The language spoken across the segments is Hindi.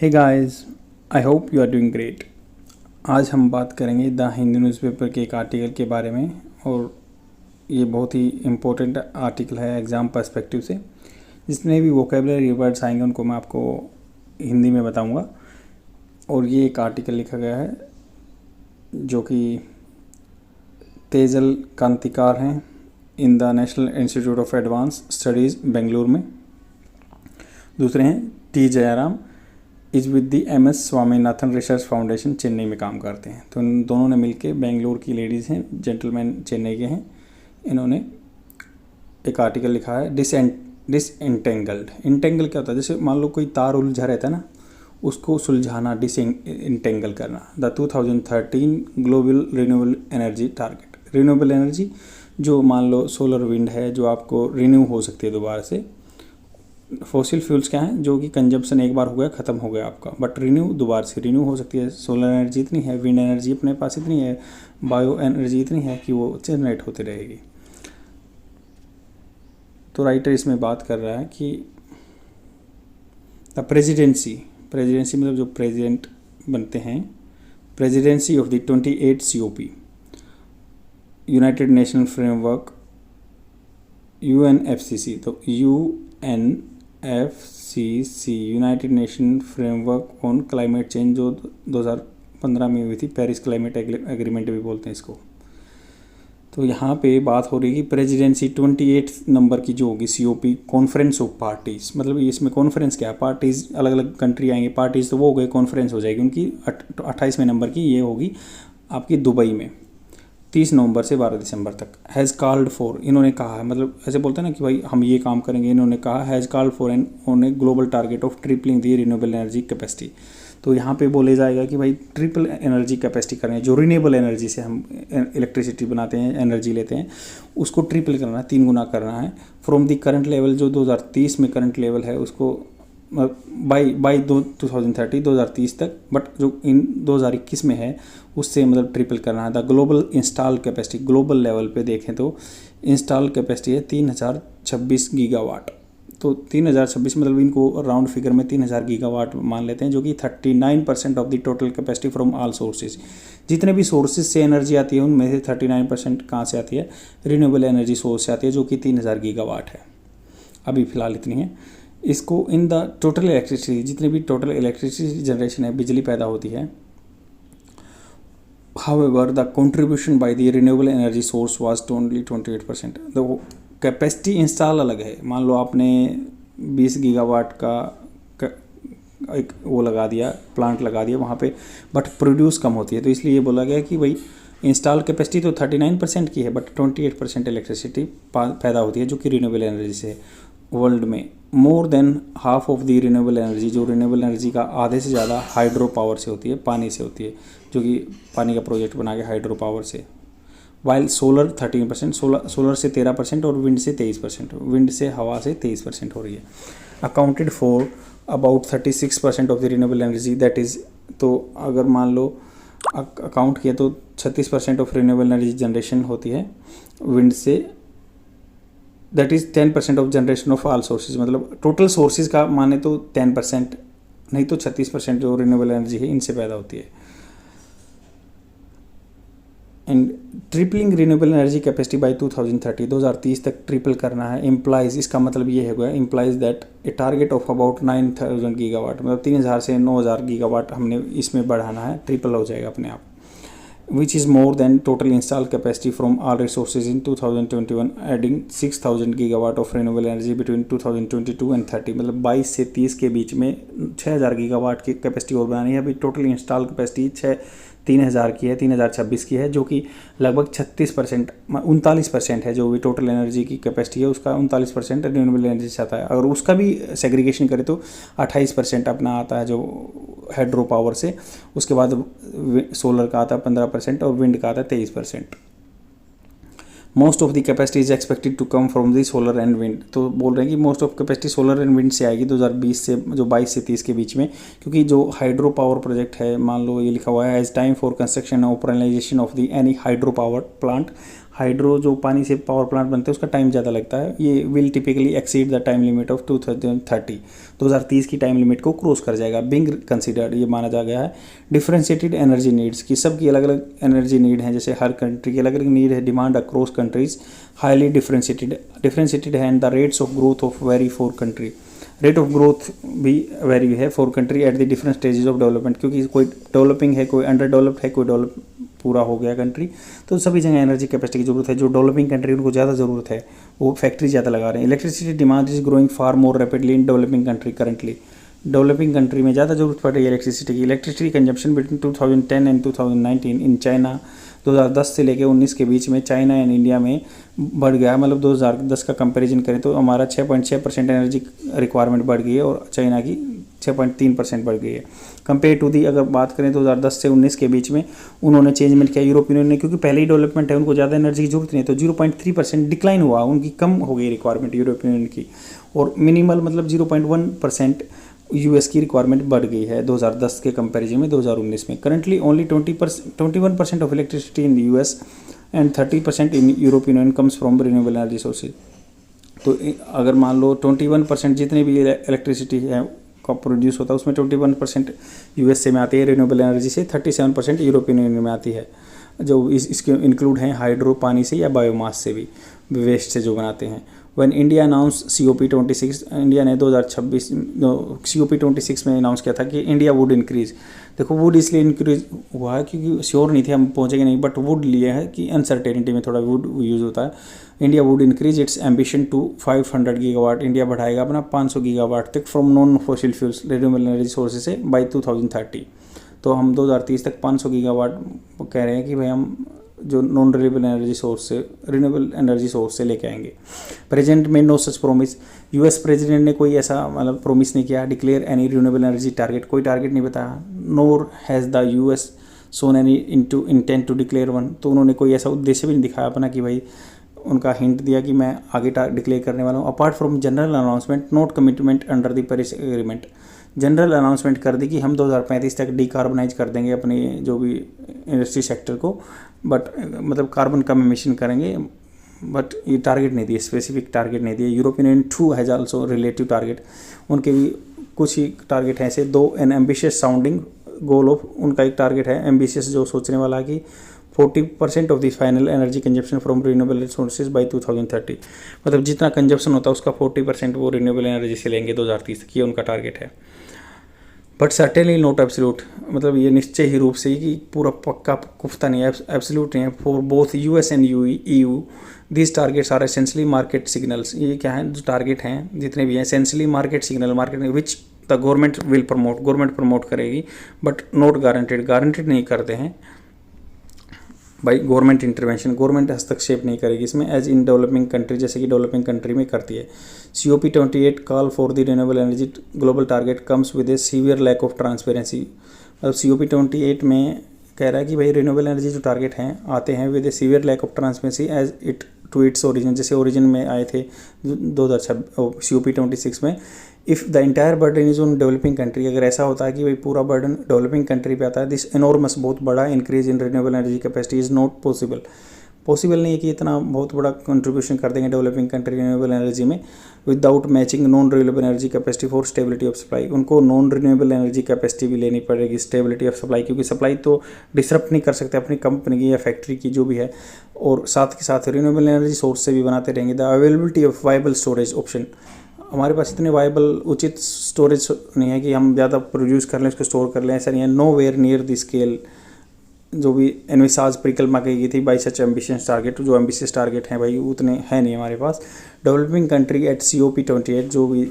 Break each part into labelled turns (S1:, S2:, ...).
S1: Hey guys, I hope you are doing great. आज हम बात करेंगे द हिंदू न्यूज़पेपर के एक आर्टिकल के बारे में और ये बहुत ही इम्पोर्टेंट आर्टिकल है एग्ज़ाम पर्सपेक्टिव से। जितने भी वोकेबलरी वर्ड्स आएंगे उनको मैं आपको हिंदी में बताऊंगा। और ये एक आर्टिकल लिखा गया है जो कि तेजल कांतिकार हैं in the national institute of advance studies Bengaluru में। दूसरे हैं T Jairam is with the MS Swaminathan research foundation, Chennai में काम करते हैं। तो इन दोनों ने मिलके, बेंगलुरु की लेडीज़ हैं, जेंटलमैन चेन्नई के हैं, इन्होंने एक आर्टिकल लिखा है डिसएंटेंगल्ड। इंटेंगल क्या होता है? जैसे मान लो कोई तार उलझा रहता है ना, उसको सुलझाना, डिसएंटेंगल करना। The 2013 global renewable energy target. Renewable energy जो मान लो सोलर विंड है, जो आपको रिन्यू हो सकती है दोबारा से। फॉसिल फ्यूल्स क्या हैं? जो कि कंजप्शन एक बार हो गया, ख़त्म हो गया आपका, बट रिन्यू दोबारा से रिन्यू हो सकती है। सोलर एनर्जी इतनी है, विंड एनर्जी अपने पास इतनी है, बायो एनर्जी इतनी है कि वो जनरेट होती रहेगी। तो राइटर इसमें बात कर रहा है कि द प्रेसिडेंसी मतलब जो प्रेसिडेंट बनते हैं, presidency of the 28 COP United nation framework UNFCC। तो UNFCC United nation framework on climate change, जो 2015 में हुई थी, पेरिस क्लाइमेट एग्रीमेंट भी बोलते हैं इसको। तो यहाँ पे बात हो रही है कि प्रेसिडेंसी 28 नंबर की जो होगी COP, कॉन्फ्रेंस ऑफ पार्टीज़। मतलब इसमें कॉन्फ्रेंस क्या है? पार्टीज़ अलग अलग कंट्री आएंगे, पार्टीज़ तो वो हो गए, कॉन्फ्रेंस हो जाएगी उनकी 28वें नंबर की। ये होगी आपकी दुबई में 30 नवंबर से 12 दिसंबर तक। हैज़ कॉल्ड फॉर, इन्होंने कहा है, मतलब ऐसे बोलते हैं ना कि भाई हम ये काम करेंगे, इन्होंने कहा has called for an on a global target of tripling the renewable energy capacity. तो यहाँ पे बोले जाएगा कि भाई ट्रिपल एनर्जी कैपेसिटी करनी है। जो रिन्यूएबल एनर्जी से हम इलेक्ट्रिसिटी बनाते हैं, एनर्जी लेते हैं, उसको ट्रिपल करना है, 3 गुना करना है। फ्रॉम दी करंट लेवल, जो 2030 में करंट लेवल है, उसको बाई 2030 तक, बट जो इन 2021 में है उससे मतलब ट्रिपल करना है। The global install capacity, global level पे देखें तो इंस्टॉल कैपेसिटी है 3026 गीगावाट। तो 3026 मतलब इनको राउंड फिगर में 3000 गीगावाट मान लेते हैं, जो कि 39% of the total capacity from all sources. जितने भी सोर्सेज से एनर्जी आती है उनमें से 39% कहाँ से आती है? रिन्यूएबल एनर्जी सोर्स से आती है, जो कि 3000 गीगावाट है। अभी फ़िलहाल इतनी है। इसको इन द टोटल इलेक्ट्रिसिटी, जितनी भी टोटल इलेक्ट्रिसिटी जनरेशन है, बिजली पैदा होती है, however the contribution by the renewable energy source was only 28%। तो कैपेसिटी इंस्टॉल अलग है। मान लो आपने 20 गीगावाट का एक वो लगा दिया, प्लांट लगा दिया वहाँ पे, बट प्रोड्यूस कम होती है। तो इसलिए ये बोला गया कि भाई इंस्टॉल कैपेसिटी तो 39% की है, बट 28% इलेक्ट्रिसिटी पैदा होती है, जो कि रिन्यूएबल एनर्जी से है। वर्ल्ड में more than half of the renewable energy, जो रिन्यूएबल एनर्जी का आधे से ज़्यादा हाइड्रो पावर से होती है, पानी से होती है, जो कि पानी का प्रोजेक्ट बना के हाइड्रो पावर से। वाइल सोलर 13%, सोलर से 13% और विंड से 23%, विंड से हवा से 23% हो रही है। Accounted for about 36% of the renewable energy that is. तो अगर मान लो अकाउंट किया तो 36% ऑफ रिन्यूएबल एनर्जी जनरेशन होती है विंड से। That is 10% of generation of all sources. मतलब टोटल सोर्सेज का माने तो 10%, नहीं तो 36% जो रिन्यूएबल एनर्जी है इनसे पैदा होती है। And tripling renewable energy capacity by 2030 तक ट्रिपल करना है। इम्प्लाइज, इसका मतलब ये है गया, implies that A target of about 9000 gigawatt, मतलब 3000 से 9000 गीगावाट हमने इसमें बढ़ाना है, ट्रिपल हो जाएगा अपने आप। which is more than total installed capacity from all resources in 2021, adding 6000 gigawatt of renewable energy between 2022 and 30। मतलब 22 से 30 के बीच में 6000 गीगावाट की कैपेसिटी और बनानी है। अभी टोटल इंस्टॉल कैपेसिटी 3000 की है, 3026 की है, जो कि लगभग 39% है। जो भी टोटल एनर्जी की कैपेसिटी है उसका 39% रिन्यूएबल एनर्जी से आता है। अगर उसका भी सेग्रीगेशन करें तो 28% अपना आता है जो हाइड्रो पावर से, उसके बाद सोलर का आता है 15% और विंड का आता है 23%। Most of the capacity is expected to come from the solar and wind. तो बोल रहे हैं कि most of capacity solar and wind से आएगी 2020 से, जो 22 से 30 के बीच में, क्योंकि जो हाइड्रो पावर प्रोजेक्ट है, मान लो ये लिखा हुआ है as time for construction operationalisation of the any hydro power plant. Hydro जो पानी से पावर प्लांट बनते हैं उसका टाइम ज़्यादा लगता है, ये will typically exceed the time limit of 2030 की टाइम लिमिट को क्रॉस कर जाएगा। बिंग कंसिडर्ड, ये माना जा गया है। डिफरेंशिएटेड एनर्जी नीड्स की सबकी अलग अलग एनर्जी नीड है, जैसे हर कंट्री की अलग अलग नीड है, demand across countries highly differentiated है and the rates of growth of vary for country. Rate of growth भी वेरी है for country at the different stages of development, क्योंकि कोई डेवलपिंग है, कोई अंडर डेवलप्ड है, कोई डेवलप पूरा हो गया कंट्री, तो सभी जगह एनर्जी कैपेसिटी की जरूरत है। जो डेवलपिंग कंट्री उनको ज़्यादा ज़रूरत है, वो फैक्ट्री ज़्यादा लगा रहे हैं। Electricity demand is growing far more rapidly in developing country currently. Developing country में ज़्यादा जरूरत पड़ रही है इलेक्ट्रिसिटी की। Electricity consumption between 2010 and 2019 in China, 2010 से लेकर 19 के बीच में चाइना एंड इंडिया में बढ़ गया। मतलब 2010 का कंपैरिजन करें तो हमारा 6.6% एनर्जी रिक्वायरमेंट बढ़ गई है और चाइना की 6.3% बढ़ गई है। कंपेयर टू दी अगर बात करें 2010 से 19 के बीच में उन्होंने चेंजमेंट किया यूरोपियन यूनियन ने, क्योंकि पहले ही डेवलपमेंट है, उनको ज़्यादा एनर्जी की जरूरत नहीं है, तो 0.3% डिक्लाइन हुआ, उनकी कम हो गई रिक्वायरमेंट यूरोपियन यूनियन की। और मिनिमल मतलब 0.1% यूएस की रिक्वायरमेंट बढ़ गई है 2010 के कंपैरिजन में 2019 में। Currently only 21% of electricity in US and 30% in European union comes from renewable energy sources. तो अगर मान लो 21% जितने भी इलेक्ट्रिसिटी है का प्रोड्यूस होता है उसमें 21% यूएस से में आती है रिन्यूएबल एनर्जी से, 37% यूरोपियन यूनियन में आती है, जो इसके इंक्लूड हैं हाइड्रो पानी से या बायोमास से भी, वेस्ट से जो बनाते हैं। When India announce COP26, India ने 2026 COP26 में अनाउंस किया था कि इंडिया वुड इंक्रीज। देखो वुड इसलिए इंक्रीज हुआ है क्योंकि श्योर नहीं थे हम पहुँचेंगे नहीं, बट वुड लिए है कि अनसर्टेनिटी में थोड़ा वुड यूज़ होता है। India would increase its ambition to 500 gigawatt, India बढ़ाएगा अपना 500 गीगावाट तक from non fossil fuels renewable energy sources से बाई 2030। तो हम 2030 तक 500 गीगावाट कह रहे हैं कि भाई हम जो नॉन रिन्यूएबल एनर्जी सोर्स से रिन्यूएबल एनर्जी सोर्स से लेके आएंगे। प्रेजेंट में no such promise, US president ने कोई ऐसा मतलब प्रोमिस नहीं किया। Declare any renewable energy target, कोई टारगेट नहीं बताया। Nor has the US shown any intent to declare one, तो उन्होंने कोई ऐसा उद्देश्य भी नहीं दिखाया अपना कि भाई उनका हिंट दिया कि मैं आगे डिक्लेयर करने वाला हूँ। Apart from general announcement note commitment under the Paris agreement, general announcement कर दी कि हम 2035 तक डिकार्बनाइज कर देंगे अपने जो भी इंडस्ट्री सेक्टर को, बट मतलब कार्बन कम एमिशन करेंगे, बट ये टारगेट नहीं दिए, स्पेसिफिक टारगेट नहीं दिए। European Union too has also relative target, उनके भी कुछ ही टारगेट हैं ऐसे। To an ambitious sounding goal of, उनका एक टारगेट है एम्बिशियस जो सोचने वाला कि 40% of the final energy consumption from renewable sources by 2030, मतलब जितना कंजप्शन होता है उसका 40% वो रिन्यूएबल एनर्जी से लेंगे 2030 तक, ये उनका टारगेट है। बट सर्टेनली नॉट एब्सोल्यूट, मतलब ये निश्चय ही रूप से कि पूरा पक्का पुख्ता नहीं है, एब्सोल्यूट नहीं है। For both US and EU this targets are essentially market signals, ये क्या है जो टारगेट हैं जितने भी हैं essentially market signal, market which the government will promote, government promote करेगी, बट नॉट गारंटेड, गारंटेड नहीं करते हैं भाई गवर्नमेंट इंटरवेंशन, गवर्नमेंट हस्तक्षेप नहीं करेगी इसमें एज इन डेवलपिंग कंट्री, जैसे कि डेवलपिंग कंट्री में करती है। COP28 call for the renewable energy global target comes with a severe lack of transparency, मतलब COP28 में कह रहा है कि भाई रिन्यूएबल एनर्जी जो टारगेट हैं आते हैं with a severe lack of transparency as it to its origin, जैसे ओरिजिन में आए थे 2026 COP26 में। If the entire burden is on developing country, अगर ऐसा होता है कि भाई पूरा बर्डन डेवलपिंग कंट्री पे आता है, दिस एनॉर्मस बहुत बड़ा increase in renewable energy capacity is not possible, possible नहीं है कि इतना बहुत बड़ा कंट्रीब्यूशन कर देंगे डेवलपिंग कंट्री रिन्यूएबल एनर्जी में without matching non renewable energy capacity for stability of supply. उनको नॉन रिन्यूएबल एनर्जी कैपेसिटी भी लेनी पड़ेगी स्टेबिलिटी ऑफ सप्लाई, क्योंकि सप्लाई तो डिसरप्ट नहीं कर सकते अपनी कंपनी की या फैक्ट्री की जो भी है, और साथ के साथ रिन्यूएबल एनर्जी सोर्स से भी बनाते रहेंगे। The availability of viable storage option, हमारे पास इतने वाइबल उचित स्टोरेज नहीं है कि हम ज़्यादा प्रोड्यूस कर लें उसको स्टोर कर लें, ऐसा नहीं है। Nowhere near the scale जो भी एनविसाज परिकल्पना की गई थी बाई सच एम्बिशियस टारगेट, जो एम्बिशियस टारगेट हैं भाई उतने हैं नहीं हमारे पास। डेवलपिंग कंट्री एट COP28 जो भी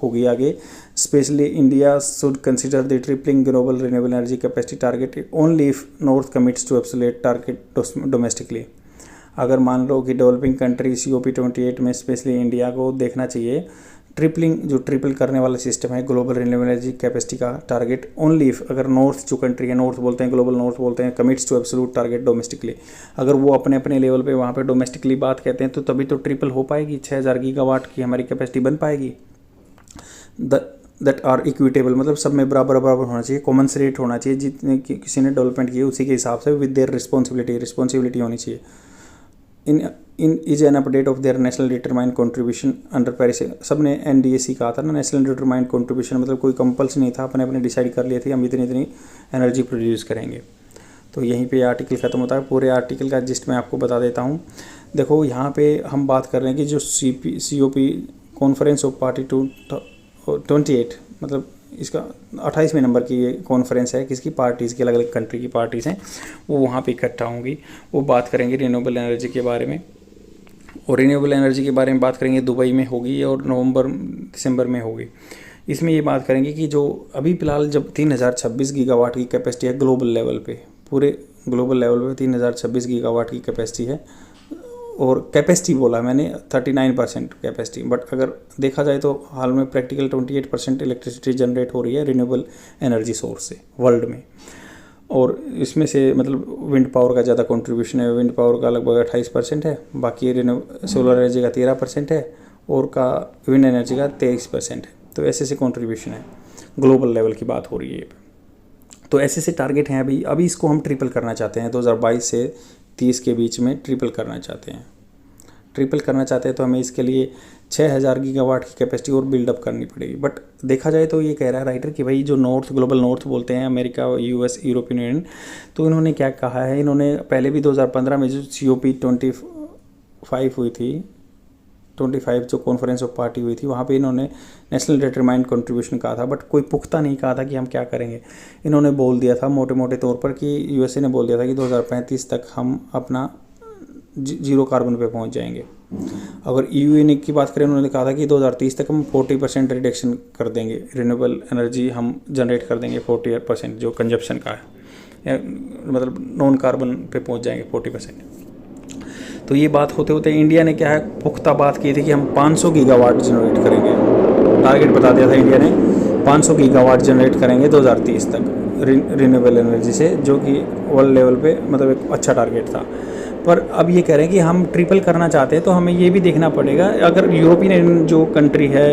S1: होगी आगे, specially India should consider the tripling global renewable energy capacity target only if north commits to absolute target domestically. अगर मान लो कि डेवलपिंग कंट्री COP28 में स्पेशली इंडिया को देखना चाहिए ट्रिपलिंग, जो ट्रिपल करने वाला सिस्टम है ग्लोबल रिन्यूएबल एनर्जी कैपेसिटी का टारगेट ओनली इफ, अगर नॉर्थ जो कंट्री है, नॉर्थ बोलते हैं ग्लोबल नॉर्थ बोलते हैं, commits to absolute target domestically, अगर वो अपने अपने लेवल पे वहाँ पे डोमेस्टिकली बात कहते हैं तो तभी तो ट्रिपल हो पाएगी, 6000 गीगावाट की हमारी कैपेसिटी बन पाएगी। दैट आर इक्विटेबल, मतलब सब में बराबर बराबर होना चाहिए, कॉमन रेट होना चाहिए, जितने किसी ने डेवलपमेंट किए उसी के हिसाब से विद देयर रिस्पॉन्सिबिलिटी होनी चाहिए। In is an update of their national determined contribution under Paris. सब ने NDAC कहा था ना, नेशनल डिटरमाइंड कंट्रीब्यूशन, मतलब कोई कंपल्स नहीं था, अपने अपने डिसाइड कर लिए थे हम इतनी इतनी एनर्जी प्रोड्यूस करेंगे। तो यहीं पे आर्टिकल ख़त्म होता है। पूरे आर्टिकल का जिस्ट मैं आपको बता देता हूँ। देखो यहाँ पे हम बात कर रहे हैं कि जो COP कॉन्फ्रेंस ऑफ पार्टी 28, मतलब इसका 28वें नंबर की ये कॉन्फ्रेंस है, किसकी पार्टीज़ की, अलग अलग कंट्री की पार्टीज़ हैं, वो वहाँ पे इकट्ठा होंगी। वो बात करेंगे रिन्यूएबल एनर्जी के बारे में, और रिन्यूएबल एनर्जी के बारे में बात करेंगे दुबई में होगी और दिसंबर में होगी। इसमें ये बात करेंगे कि जो अभी फ़िलहाल जब 3026 गीगावाट की कैपेसिटी है ग्लोबल लेवल पे, पूरे ग्लोबल लेवल पे 3026 गीगावाट की कैपेसिटी है, और कैपेसिटी बोला मैंने 39% कैपेसिटी, बट अगर देखा जाए तो हाल में प्रैक्टिकल 28% इलेक्ट्रिसिटी जनरेट हो रही है रिन्यूएबल एनर्जी सोर्स से वर्ल्ड में। और इसमें से मतलब विंड पावर का ज़्यादा कंट्रीब्यूशन है, विंड पावर का लगभग 28% है, बाकी सोलर एनर्जी का 13% है, और का विंड एनर्जी का 23% है। तो ऐसे कंट्रीब्यूशन है, ग्लोबल लेवल की बात हो रही है। तो ऐसे टारगेट हैं। अभी इसको हम ट्रिपल करना चाहते हैं, 2022 से 30 के बीच में ट्रिपल करना चाहते हैं। तो हमें इसके लिए 6000 गीगावाट की कैपेसिटी और बिल्डअप करनी पड़ेगी। बट देखा जाए तो ये कह रहा है राइटर कि भाई जो ग्लोबल नॉर्थ बोलते हैं, अमेरिका, US, यूरोपियन यूनियन, तो इन्होंने क्या कहा है, इन्होंने पहले भी 2015 में जो COP 25 हुई थी, 25 जो कॉन्फ्रेंस ऑफ पार्टी हुई थी, वहाँ पे इन्होंने नेशनल डिटरमाइंड कंट्रीब्यूशन कहा था, बट कोई पुख्ता नहीं कहा था कि हम क्या करेंगे। इन्होंने बोल दिया था मोटे मोटे तौर पर कि USA ने बोल दिया था कि 2035 तक हम अपना जीरो कार्बन पे पहुँच जाएंगे। अगर EU की बात करें, उन्होंने कहा था कि 2030 तक हम 40% रिडक्शन कर देंगे, रिन्यूएबल एनर्जी हम जनरेट कर देंगे 40% जो कंजप्शन का है, मतलब नॉन कार्बन पे पहुँच जाएंगे 40%। तो ये बात होते होते इंडिया ने क्या है, पुख्ता बात की थी कि हम 500 गीगावाट जनरेट करेंगे। टारगेट बता दिया था इंडिया ने, 500 गीगावाट जनरेट करेंगे 2030 तक रिन्यूएबल एनर्जी से, जो कि वर्ल्ड लेवल पे मतलब एक अच्छा टारगेट था। पर अब ये कह रहे हैं कि हम ट्रिपल करना चाहते हैं, तो हमें ये भी देखना पड़ेगा, अगर यूरोपियन जो कंट्री है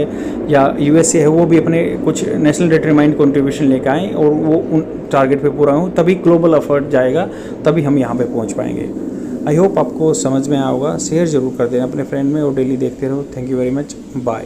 S1: या USA है, वो भी अपने कुछ नेशनल डिटरमाइंड कंट्रीब्यूशन लेकर आएँ और वो उन टारगेट पे पूरा हो, तभी ग्लोबल एफर्ट जाएगा, तभी हम यहाँ पे पहुँच पाएंगे। आई होप आपको समझ में आया होगा। शेयर ज़रूर कर देना अपने फ्रेंड में और डेली देखते रहो। Thank you very much, bye.